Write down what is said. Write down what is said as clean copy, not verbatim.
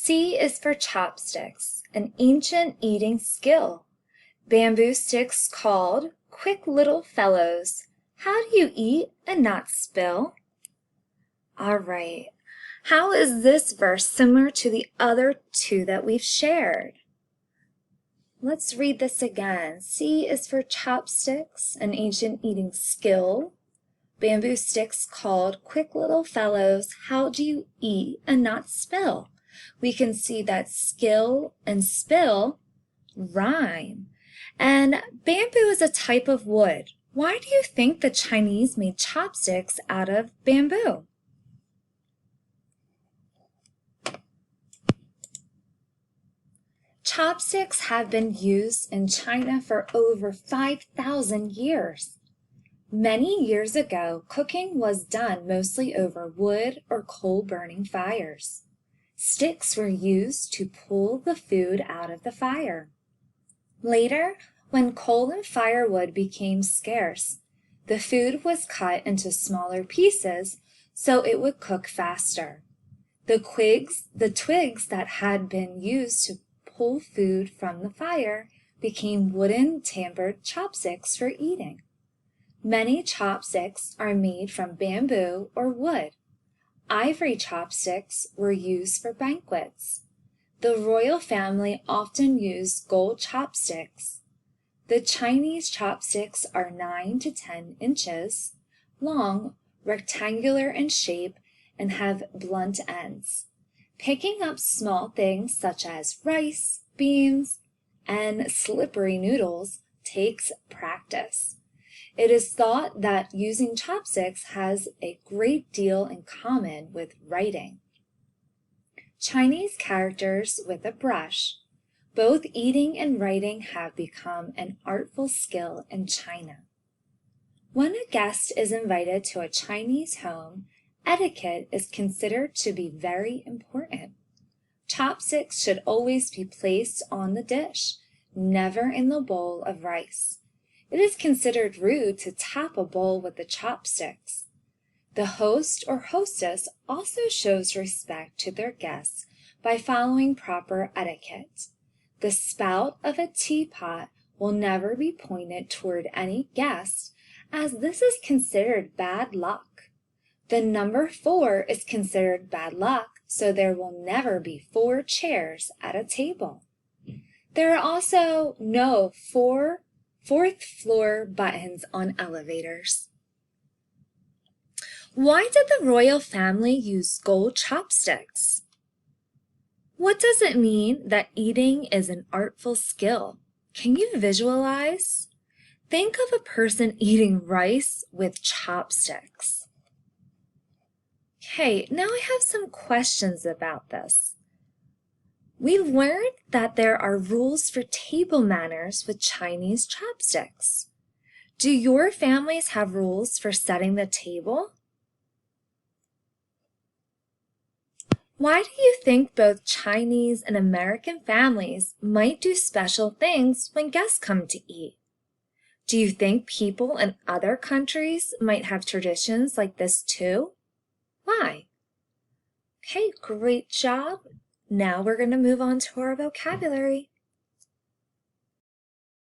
C is for chopsticks, an ancient eating skill. Bamboo sticks called quick little fellows. How do you eat and not spill? All right. How is this verse similar to the other two that we've shared? Let's read this again. C is for chopsticks, an ancient eating skill. Bamboo sticks called quick little fellows. How do you eat and not spill? We can see that skill and spill rhyme. And bamboo is a type of wood. Why do you think the Chinese made chopsticks out of bamboo? Chopsticks have been used in China for over 5,000 years. Many years ago, cooking was done mostly over wood or coal-burning fires. Sticks were used to pull the food out of the fire. Later, when coal and firewood became scarce, the food was cut into smaller pieces so it would cook faster. The twigs that had been used to pull food from the fire became wooden tampered chopsticks for eating. Many chopsticks are made from bamboo or wood. Ivory chopsticks were used for banquets. The royal family often used gold chopsticks. The Chinese chopsticks are 9 to 10 inches long, rectangular in shape, and have blunt ends. Picking up small things such as rice, beans, and slippery noodles takes practice. It is thought that using chopsticks has a great deal in common with writing. Chinese characters with a brush. Both eating and writing have become an artful skill in China. When a guest is invited to a Chinese home, etiquette is considered to be very important. Chopsticks should always be placed on the dish, never in the bowl of rice. It is considered rude to tap a bowl with the chopsticks. The host or hostess also shows respect to their guests by following proper etiquette. The spout of a teapot will never be pointed toward any guest, as this is considered bad luck. The number 4 is considered bad luck, so there will never be 4 chairs at a table. There are also no fourth floor buttons on elevators. Why did the royal family use gold chopsticks? What does it mean that eating is an artful skill? Can you visualize? Think of a person eating rice with chopsticks. Okay, now I have some questions about this. We learned that there are rules for table manners with Chinese chopsticks. Do your families have rules for setting the table? Why do you think both Chinese and American families might do special things when guests come to eat? Do you think people in other countries might have traditions like this too? Why? Okay, great job. Now we're going to move on to our vocabulary.